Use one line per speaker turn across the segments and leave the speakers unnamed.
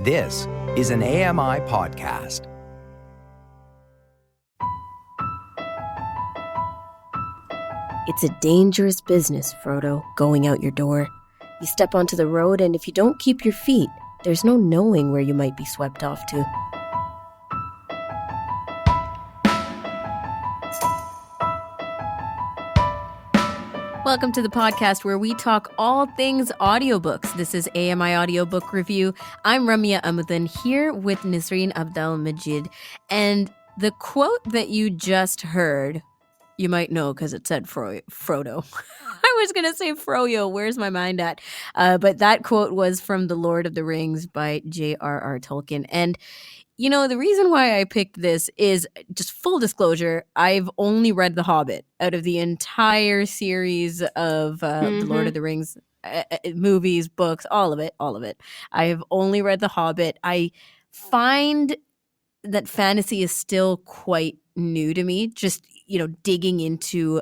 This is an AMI podcast.
It's a dangerous business, Frodo, going out your door. You step onto the road, and if you don't keep your feet, there's no knowing where you might be swept off to. Welcome to the podcast where we talk all things audiobooks. This is AMI Audiobook Review. I'm Ramya Amuddin here with Nisreen Abdel-Majid. And the quote that you just heard, you might know because it said Frodo. I was going to say Froyo. Where's my mind at? But that quote was from The Lord of the Rings by J.R.R. Tolkien. And you know, the reason why I picked this is, just full disclosure, I've only read The Hobbit out of the entire series of The Lord of the Rings movies, books, all of it. I have only read The Hobbit. I find that fantasy is still quite new to me, just, you know, digging into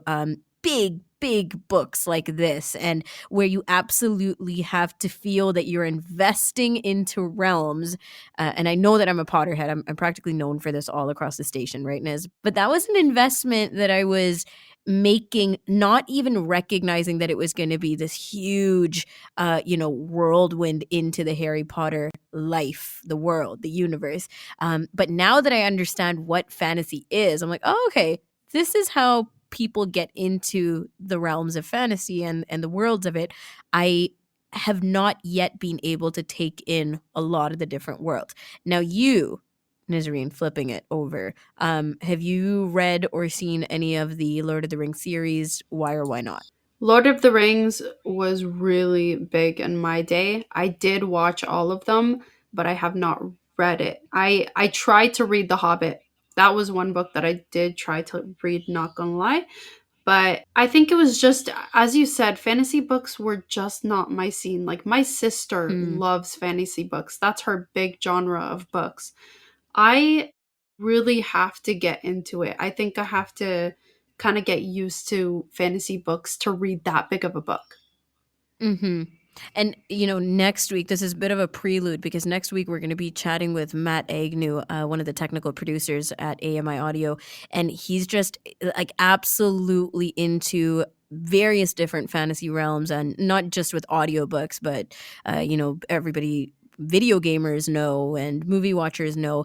big books like this, and where you absolutely have to feel that you're investing into realms. And I know that I'm a Potterhead. I'm practically known for this all across the station, right, Niz? But that was an investment that I was making, not even recognizing that it was going to be this huge, whirlwind into the Harry Potter life, the world, the universe. But now that I understand what fantasy is, I'm like, oh, okay, this is how people get into the realms of fantasy and the worlds of it. I have not yet been able to take in a lot of the different worlds. Now you, Nisreen, flipping it over, have you read or seen any of the Lord of the Rings series? Why or why not?
Lord of the Rings was really big in my day. I did watch all of them, but I have not read it. I tried to read The Hobbit. That was one book that I did try to read, not gonna lie. But I think it was just, as you said, fantasy books were just not my scene. Like, my sister loves fantasy books. That's her big genre of books. I really have to get into it. I think I have to kind of get used to fantasy books to read that big of a book.
Mm-hmm. And, you know, next week, this is a bit of a prelude because next week we're going to be chatting with Matt Agnew, one of the technical producers at AMI Audio. And he's just like absolutely into various different fantasy realms, and not just with audiobooks, but, everybody, video gamers know and movie watchers know,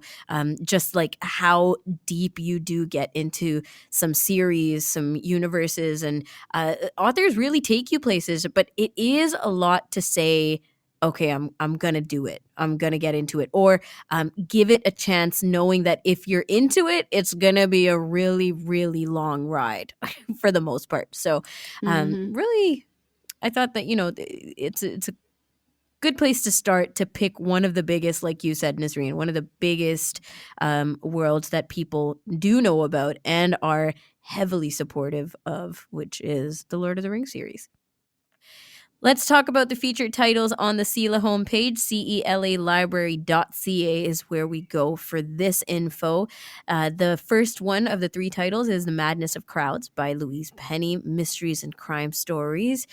just like how deep you do get into some series, some universes, and authors really take you places. But it is a lot to say, okay, I'm gonna do it, I'm gonna get into it, or give it a chance, knowing that if you're into it, it's gonna be a really, really long ride for the most part. So really, I thought that, you know, it's a good place to start to pick one of the biggest, like you said, Nisreen, one of the biggest worlds that people do know about and are heavily supportive of, which is the Lord of the Rings series. Let's talk about the featured titles on the CELA homepage. CELAlibrary.ca is where we go for this info. The first one of the three titles is The Madness of Crowds by Louise Penny, Mysteries and Crime Stories.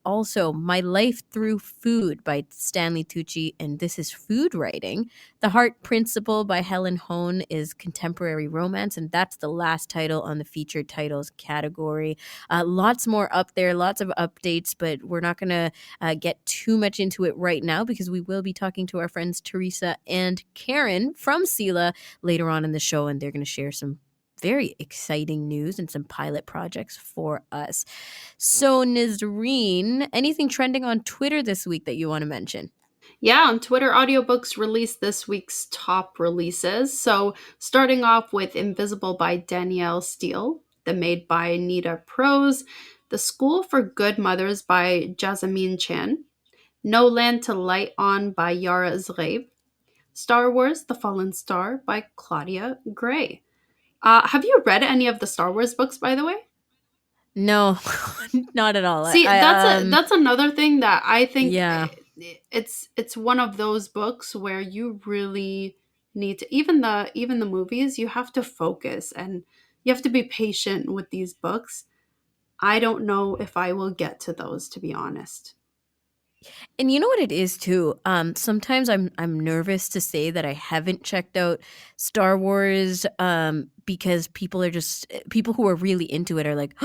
Also, My Life Through Food by Stanley Tucci, and this is food writing. The Heart Principle by Helen Hone is contemporary romance, and that's the last title on the featured titles category. Lots more up there, lots of updates, but we're not going to get too much into it right now because we will be talking to our friends Theresa and Karen from CELA later on in the show, and they're going to share some very exciting news and some pilot projects for us. So, Nisreen, anything trending on Twitter this week that you want to mention?
Yeah, on Twitter, audiobooks released this week's top releases. So starting off with Invisible by Danielle Steele, The Maid by Nita Prose, The School for Good Mothers by Jasmine Chan, No Land to Light On by Yara Zreib, Star Wars, The Fallen Star by Claudia Gray. Have you read any of the Star Wars books, by the way?
No, not at all.
See, that's another thing that I think it's one of those books where you really need to, even the movies, you have to focus and you have to be patient with these books. I don't know if I will get to those, to be honest.
And you know what it is too? Sometimes I'm nervous to say that I haven't checked out Star Wars because people who are really into it are like,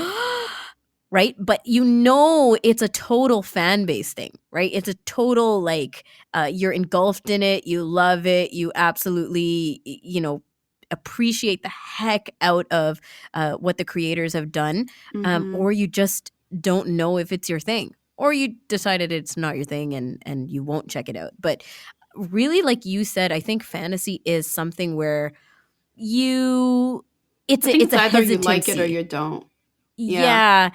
right? But it's a total fan base thing, right? It's a total like you're engulfed in it, you love it, you absolutely appreciate the heck out of what the creators have done,
Mm-hmm.
or you just don't know if it's your thing, or you decided it's not your thing and you won't check it out. But really, like you said, I think fantasy is something where you
I think
it's
it's
a
either you like it or
hesitancy.
you don't. Yeah.
Yeah.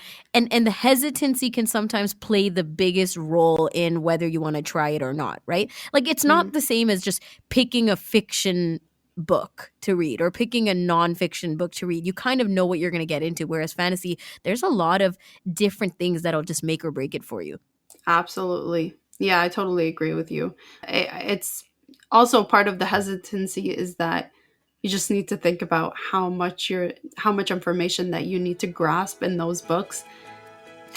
And the hesitancy can sometimes play the biggest role in whether you want to try it or not, right? Like it's
Mm,
not the same as just picking a fiction book to read or picking a nonfiction book to read. You kind of know what you're going to get into. Whereas fantasy, there's a lot of different things that'll just make or break it for you.
absolutely. Yeah, I totally agree with you. It's also part of the hesitancy is that you just need to think about how much information that you need to grasp in those books,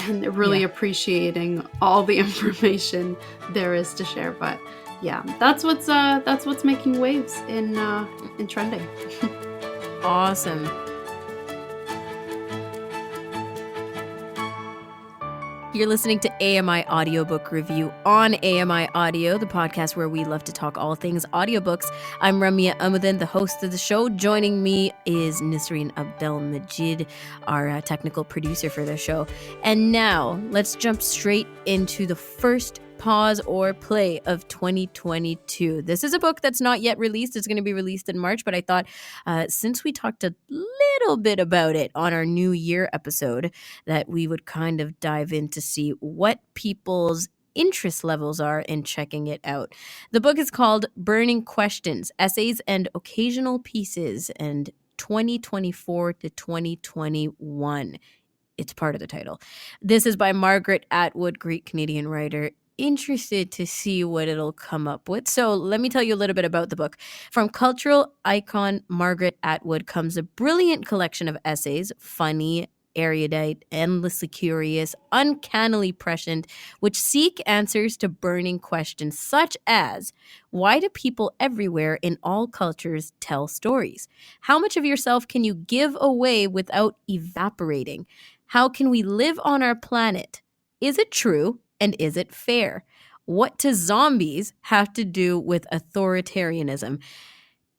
and really
Yeah.
appreciating all the information there is to share. But yeah, that's what's making waves in trending.
Awesome. You're listening to AMI Audiobook Review on AMI Audio, the podcast where we love to talk all things audiobooks. I'm Ramia Amuddin, the host of the show. Joining me is Nisreen Abdel-Majid, our technical producer for the show. And now, let's jump straight into the first pause or play of 2022. This is a book that's not yet released. It's going to be released in March, but I thought since we talked a little bit about it on our New Year episode, that we would kind of dive in to see what people's interest levels are in checking it out. The book is called Burning Questions, Essays and Occasional Pieces, and 2024 to 2021. It's part of the title. This is by Margaret Atwood, great Canadian writer. Interested to see what it'll come up with. So let me tell you a little bit about the book. From cultural icon Margaret Atwood comes a brilliant collection of essays, funny, erudite, endlessly curious, uncannily prescient, which seek answers to burning questions such as, why do people everywhere in all cultures tell stories? How much of yourself can you give away without evaporating? How can we live on our planet? Is it true and is it fair? What do zombies have to do with authoritarianism?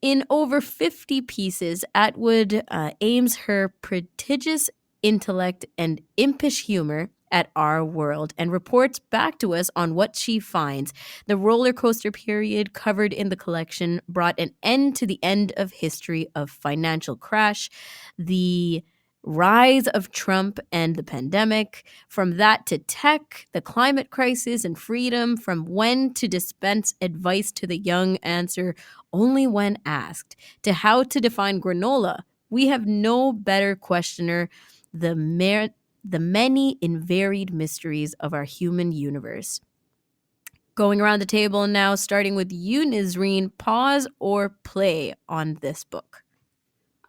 In over 50 pieces, Atwood aims her prodigious intellect and impish humor at our world and reports back to us on what she finds. The roller coaster period covered in the collection brought an end to the end of history of financial crash, the rise of Trump and the pandemic, from that to tech, the climate crisis and freedom, from when to dispense advice to the young, answer only when asked, to how to define granola. We have no better questioner, the many and varied mysteries of our human universe. Going around the table now, starting with you, Nisreen, pause or play on this book?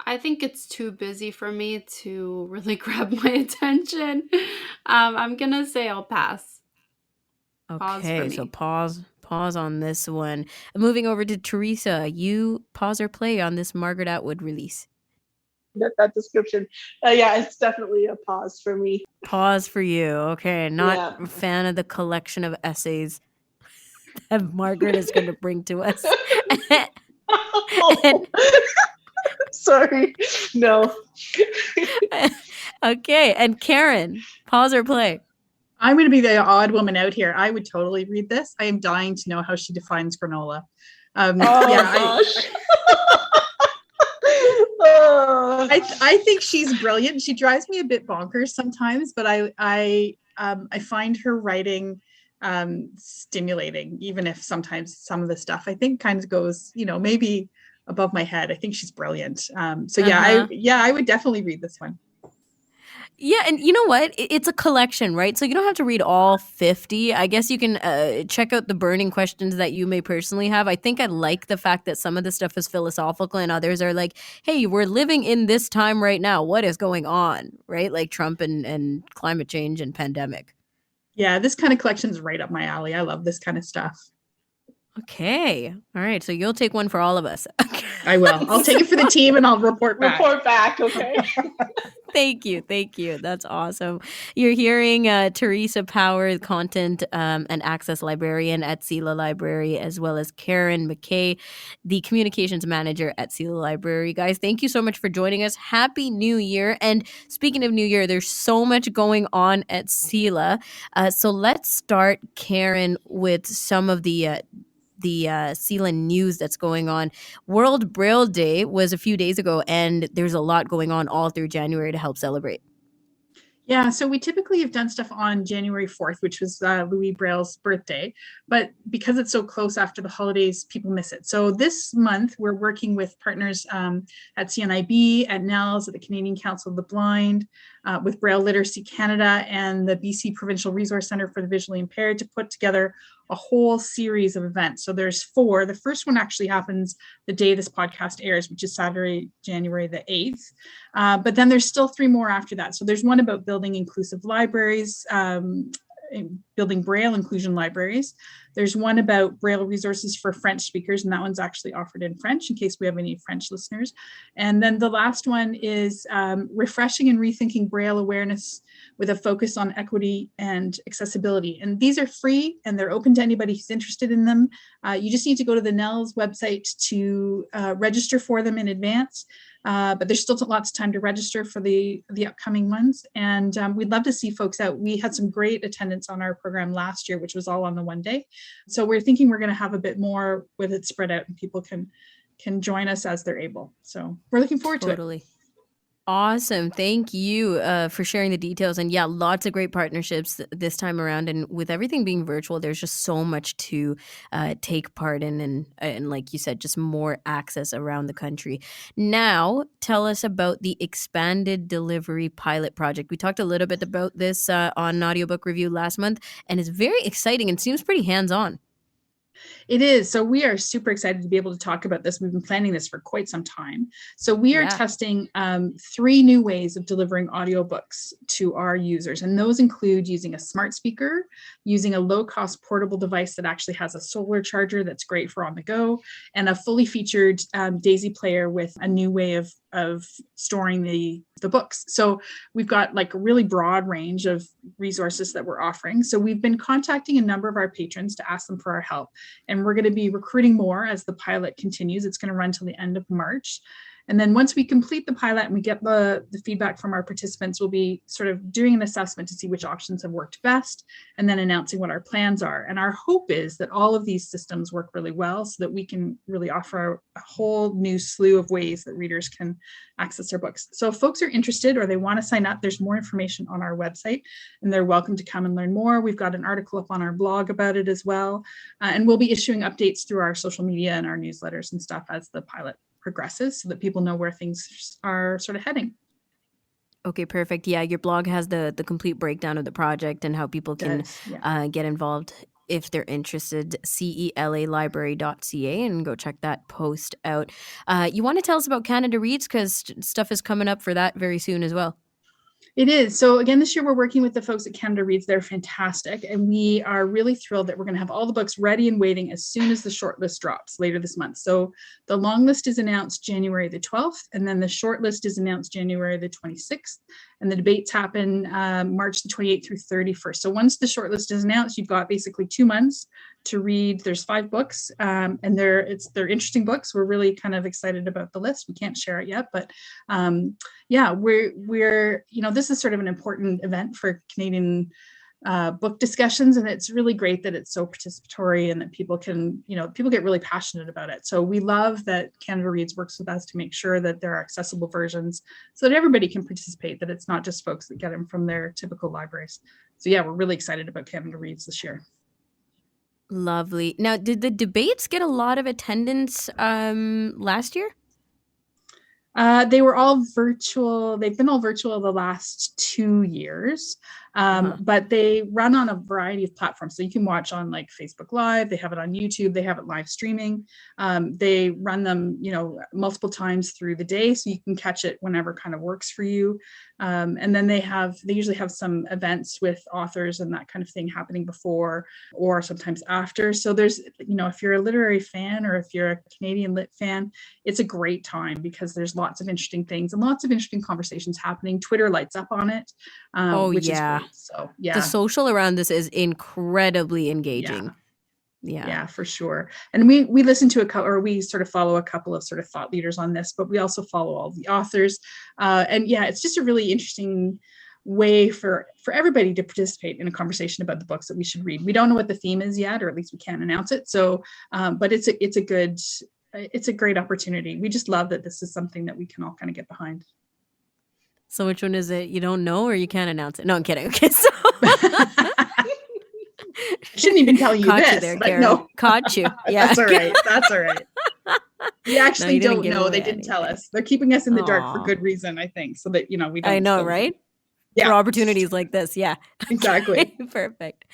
I think it's too busy for me to really grab my attention. I'm gonna say I'll pass. Pause for
Okay, so
me.
pause on this one. Moving over to Theresa, you pause or play on this Margaret Atwood release?
That description. Yeah, it's definitely a pause for me.
Pause for you. Okay, not
Yeah.
a fan of the collection of essays that Margaret is going to bring to us. And-
Sorry. No.
Okay, and Karen, pause or play?
I'm going to be the odd woman out here. I would totally read this. I am dying to know how she defines granola.
Gosh.
I think she's brilliant. She drives me a bit bonkers sometimes, but I find her writing stimulating, even if sometimes some of the stuff I think kind of goes, maybe above my head. I think she's brilliant. I would definitely read this one.
Yeah, and you know what? It's a collection, right? So you don't have to read all 50. I guess you can check out the burning questions that you may personally have. I think I like the fact that some of the stuff is philosophical and others are like, hey, we're living in this time right now. What is going on, right? Like Trump and climate change and pandemic.
Yeah, this kind of collection is right up my alley. I love this kind of stuff.
Okay. All right. So you'll take one for all of us.
I will. I'll take it for the team and I'll report back.
Report back, okay?
Thank you. Thank you. That's awesome. You're hearing Theresa Power, content and access librarian at CELA Library, as well as Karen McKay, the communications manager at CELA Library. Guys, thank you so much for joining us. Happy New Year. And speaking of New Year, there's so much going on at CELA. So let's start, Karen, with some of the CELA news that's going on. World Braille Day was a few days ago, and there's a lot going on all through January to help celebrate.
Yeah, so we typically have done stuff on January 4th, which was Louis Braille's birthday. But because it's so close after the holidays, people miss it. So this month, we're working with partners at CNIB, at NELS, at the Canadian Council of the Blind, with Braille Literacy Canada and the BC Provincial Resource Centre for the Visually Impaired to put together a whole series of events. So there's 4. The first one actually happens the day this podcast airs, which is Saturday, January the 8th. But then there's still 3 more after that. So there's one about building inclusive libraries, building Braille inclusion libraries. There's one about Braille resources for French speakers, and that one's actually offered in French in case we have any French listeners. And then the last one is refreshing and rethinking Braille awareness with a focus on equity and accessibility. And these are free and they're open to anybody who's interested in them. You just need to go to the NELS website to register for them in advance. But there's still lots of time to register for the upcoming ones. And we'd love to see folks out. We had some great attendance on our program last year, which was all on the one day. So we're thinking we're going to have a bit more with it spread out and people can join us as they're able. So we're looking forward to it.
Totally. Awesome. Thank you for sharing the details. And yeah, lots of great partnerships this time around. And with everything being virtual, there's just so much to take part in. And like you said, just more access around the country. Now, tell us about the expanded delivery pilot project. We talked a little bit about this on Audiobook Review last month, and it's very exciting and seems pretty hands-on.
It is. So we are super excited to be able to talk about this. We've been planning this for quite some time. So we are testing 3 new ways of delivering audiobooks to our users. And those include using a smart speaker, using a low-cost portable device that actually has a solar charger that's great for on the go, and a fully featured Daisy player with a new way of storing the books. So we've got like a really broad range of resources that we're offering. So we've been contacting a number of our patrons to ask them for our help. And we're going to be recruiting more as the pilot continues. It's going to run till the end of March. And then once we complete the pilot and we get the feedback from our participants, we'll be sort of doing an assessment to see which options have worked best and then announcing what our plans are. And our hope is that all of these systems work really well so that we can really offer a whole new slew of ways that readers can access their books. So if folks are interested or they want to sign up, there's more information on our website and they're welcome to come and learn more. We've got an article up on our blog about it as well. And we'll be issuing updates through our social media and our newsletters and stuff as the pilot progresses so that people know where things are sort of heading.
Okay, perfect. Yeah, your blog has the complete breakdown of the project and how people can get involved if they're interested. CELAlibrary.ca and go check that post out. You want to tell us about Canada Reads because stuff is coming up for that very soon as well.
It is. So again, this year we're working with the folks at Canada Reads. They're fantastic. And we are really thrilled that we're going to have all the books ready and waiting as soon as the shortlist drops later this month. So the long list is announced January the 12th, and then the short list is announced January the 26th. And the debates happen March the 28th through 31st. So once the short list is announced, you've got basically 2 months to read. There's 5 books and they're interesting books. We're really kind of excited about the list. We can't share it yet, but we're this is sort of an important event for Canadian book discussions, and it's really great that it's so participatory and that people get really passionate about it. So we love that Canada Reads works with us to make sure that there are accessible versions so that everybody can participate, that it's not just folks that get them from their typical libraries. So yeah, we're really excited about Canada Reads this year.
Lovely. Now, did the debates get a lot of attendance last year?
They were all virtual. They've been all virtual the last 2 years. But they run on a variety of platforms. So you can watch on like Facebook Live, they have it on YouTube, they have it live streaming. They run them, multiple times through the day, so you can catch it whenever kind of works for you. And then they usually have some events with authors and that kind of thing happening before or sometimes after. So there's, if you're a literary fan or if you're a Canadian lit fan, it's a great time because there's lots of interesting things and lots of interesting conversations happening. Twitter lights up on it, which is great. So yeah,
the social around this is incredibly engaging.
Yeah, for sure. And we listen to we sort of follow a couple of sort of thought leaders on this, but we also follow all the authors. And yeah, it's just a really interesting way for everybody to participate in a conversation about the books that we should read. We don't know what the theme is yet, or at least we can't announce it. So, but it's a great opportunity. We just love that this is something that we can all kind of get behind.
So which one is it? You don't know or you can't announce it? No, I'm kidding. Okay, so
I shouldn't even tell you
caught
this,
you there,
but
Karen.
no.
Caught you. Yeah.
That's all right. That's all right. We actually don't know. They didn't tell us. They're keeping us in the dark for good reason, I think, so that, we don't.
I know, right?
Yeah.
For opportunities like this. Yeah.
Exactly.
Perfect.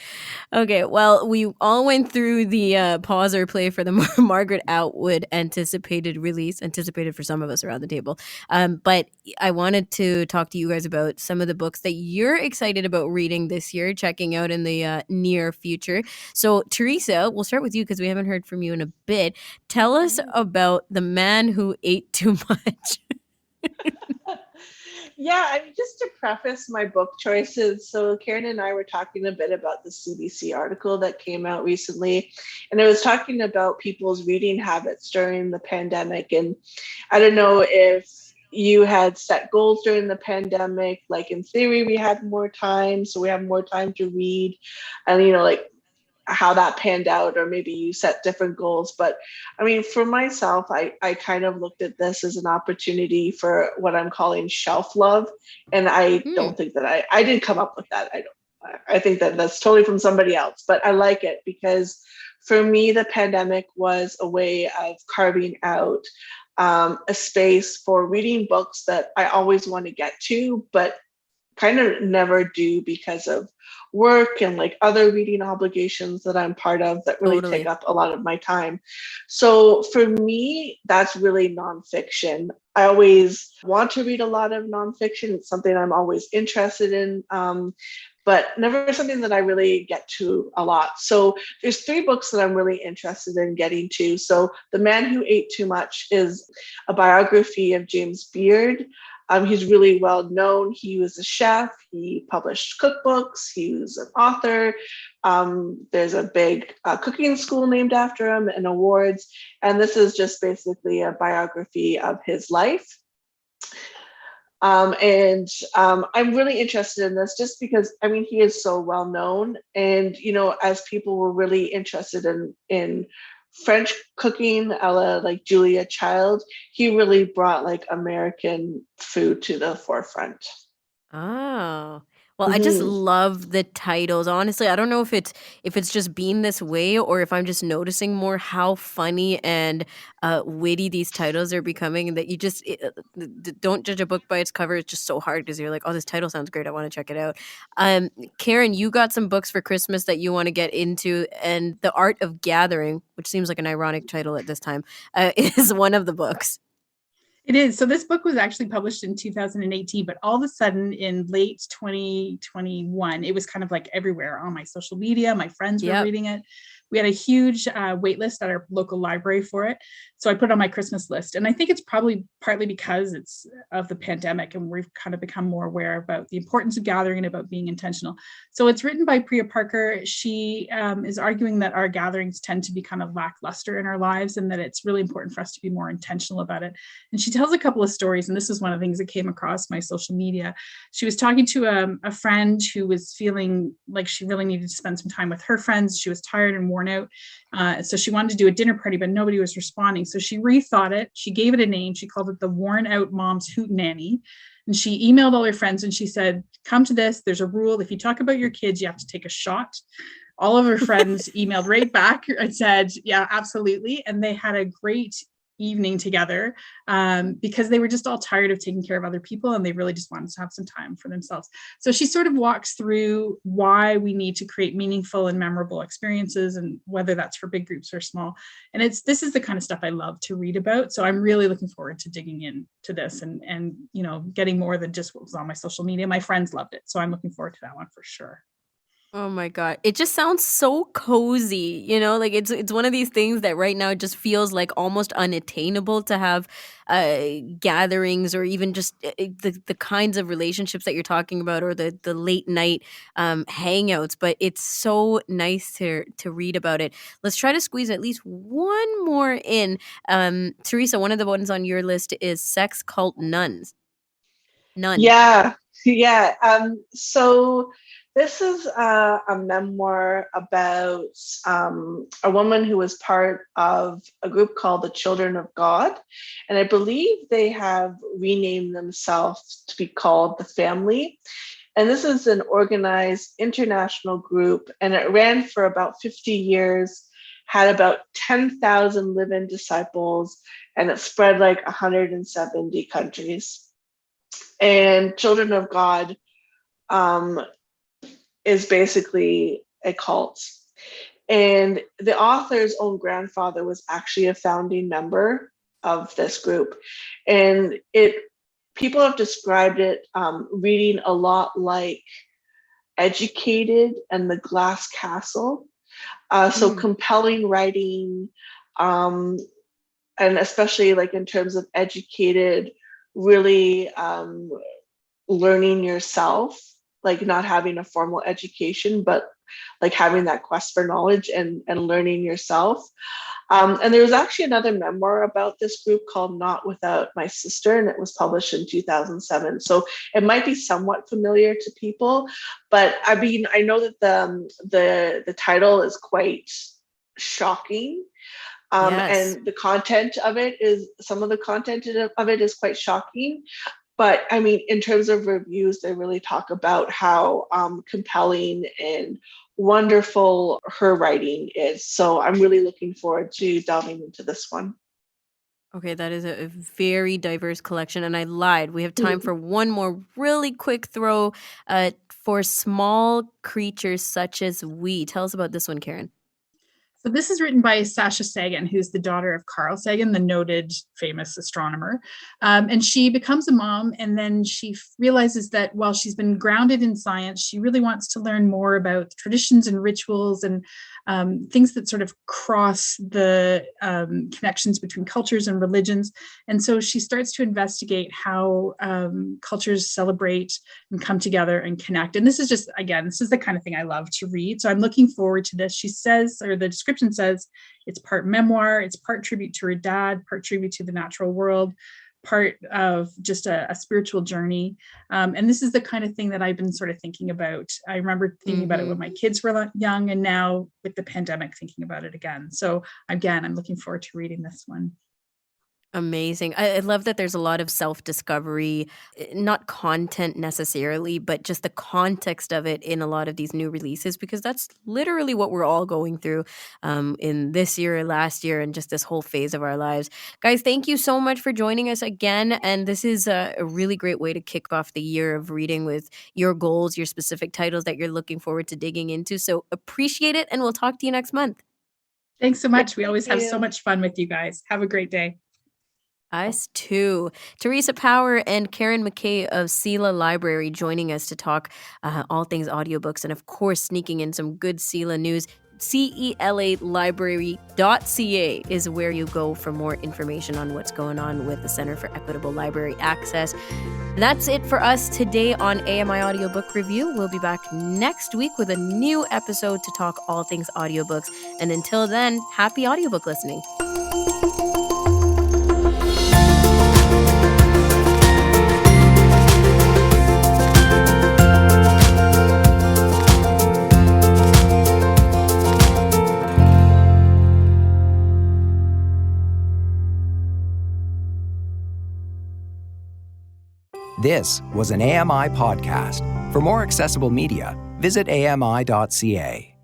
Okay. Well, we all went through the pause or play for the Margaret Atwood anticipated release, anticipated for some of us around the table. But I wanted to talk to you guys about some of the books that you're excited about reading this year, checking out in the near future. So Theresa, we'll start with you because we haven't heard from you in a bit. Tell us about The Man Who Ate Too Much.
Yeah, just to preface my book choices, so Karen and I were talking a bit about the CBC article that came out recently, and it was talking about people's reading habits during the pandemic. And I don't know if you had set goals during the pandemic, like in theory, we had more time, so we have more time to read, and like how that panned out, or maybe you set different goals. But I mean, for myself, I kind of looked at this as an opportunity for what I'm calling shelf love. And I don't think that I didn't come up with that. I think that that's totally from somebody else, but I like it because for me, the pandemic was a way of carving out a space for reading books that I always want to get to, but kind of never do because of work and like other reading obligations that I'm part of that really take up a lot of my time. So for me, that's really nonfiction. I always want to read a lot of nonfiction. It's something I'm always interested in, but never something that I really get to a lot. So there's 3 books that I'm really interested in getting to. So The Man Who Ate Too Much is a biography of James Beard. He's really well known. He was a chef. He published cookbooks. He was an author. There's a big cooking school named after him and awards. And this is just basically a biography of his life. I'm really interested in this just because, I mean, he is so well known. And, as people were really interested in French cooking, a la like Julia Child, he really brought like American food to the forefront.
Oh. Well, I just love the titles. Honestly, I don't know if it's just being this way or if I'm just noticing more how funny and witty these titles are becoming, and that you just don't judge a book by its cover. It's just so hard because you're like, oh, this title sounds great. I want to check it out. Karen, you got some books for Christmas that you want to get into, and The Art of Gathering, which seems like an ironic title at this time, is one of the books.
It is. So this book was actually published in 2018, but all of a sudden in late 2021, it was kind of like everywhere on my social media. My friends were reading it. We had a huge wait list at our local library for it. So I put it on my Christmas list. And I think it's probably partly because it's of the pandemic and we've kind of become more aware about the importance of gathering and about being intentional. So it's written by Priya Parker. She is arguing that our gatherings tend to be kind of lackluster in our lives and that it's really important for us to be more intentional about it. And she tells a couple of stories. And this is one of the things that came across my social media. She was talking to a friend who was feeling like she really needed to spend some time with her friends. She was tired and worn out. So she wanted to do a dinner party, but nobody was responding. So she rethought it. She gave it a name. She called it the Worn Out Mom's Hoot Nanny. And she emailed all her friends and she said, come to this. There's a rule. If you talk about your kids, you have to take a shot. All of her friends emailed right back and said, yeah, absolutely. And they had a great evening together because they were just all tired of taking care of other people and they really just wanted to have some time for themselves. So she sort of walks through why we need to create meaningful and memorable experiences, and whether that's for big groups or small. And this is the kind of stuff I love to read about. So I'm really looking forward to digging into this and getting more than just what was on my social media. My friends loved it, so I'm looking forward to that one for sure.
Oh my God. It just sounds so cozy, like it's one of these things that right now just feels like almost unattainable to have gatherings, or even just the kinds of relationships that you're talking about, or the late night hangouts. But it's so nice to read about it. Let's try to squeeze at least one more in. Theresa, one of the ones on your list is Sex Cult Nuns. None.
Yeah. So this is a memoir about a woman who was part of a group called the Children of God. And I believe they have renamed themselves to be called the Family. And this is an organized international group, and it ran for about 50 years, had about 10,000 live-in disciples, and it spread like 170 countries. And Children of God is basically a cult. And the author's own grandfather was actually a founding member of this group. And people have described it reading a lot like Educated and The Glass Castle. So compelling writing, and especially like in terms of Educated, really learning yourself, like not having a formal education, but like having that quest for knowledge and learning yourself. And there was actually another memoir about this group called Not Without My Sister, and it was published in 2007. So it might be somewhat familiar to people, but I mean, I know that the title is quite shocking.
Yes.
And some of the content of it is quite shocking. But I mean, in terms of reviews, they really talk about how compelling and wonderful her writing is. So I'm really looking forward to delving into this one.
Okay, that is a very diverse collection. And I lied. We have time for one more really quick throw for Small Creatures Such as We. Tell us about this one, Karen.
So this is written by Sasha Sagan, who's the daughter of Carl Sagan, the noted famous astronomer. And she becomes a mom, and then she realizes that while she's been grounded in science, she really wants to learn more about traditions and rituals and things that sort of cross the connections between cultures and religions. And so she starts to investigate how cultures celebrate and come together and connect. And this is just, again, this is the kind of thing I love to read. So I'm looking forward to this. She says, or the description says, it's part memoir, it's part tribute to her dad, part tribute to the natural world, part of just a spiritual journey. And this is the kind of thing that I've been sort of thinking about. I remember thinking about it when my kids were young, and now with the pandemic, thinking about it again. So again, I'm looking forward to reading this one.
Amazing. I love that there's a lot of self-discovery, not content necessarily, but just the context of it in a lot of these new releases, because that's literally what we're all going through in this year, last year, and just this whole phase of our lives. Guys, thank you so much for joining us again. And this is a really great way to kick off the year of reading with your goals, your specific titles that you're looking forward to digging into. So appreciate it, and we'll talk to you next month.
Thanks so much. We always have so much fun with you guys. Have a great day.
Us too. Theresa Power and Karen McKay of Sela Library joining us to talk all things audiobooks, and of course sneaking in some good Sela news. CELAlibrary.ca is where you go for more information on what's going on with the Center for Equitable Library Access. That's it for us today on AMI Audiobook Review. We'll be back next week with a new episode to talk all things audiobooks. And until then, happy audiobook listening.
This was an AMI podcast. For more accessible media, visit ami.ca.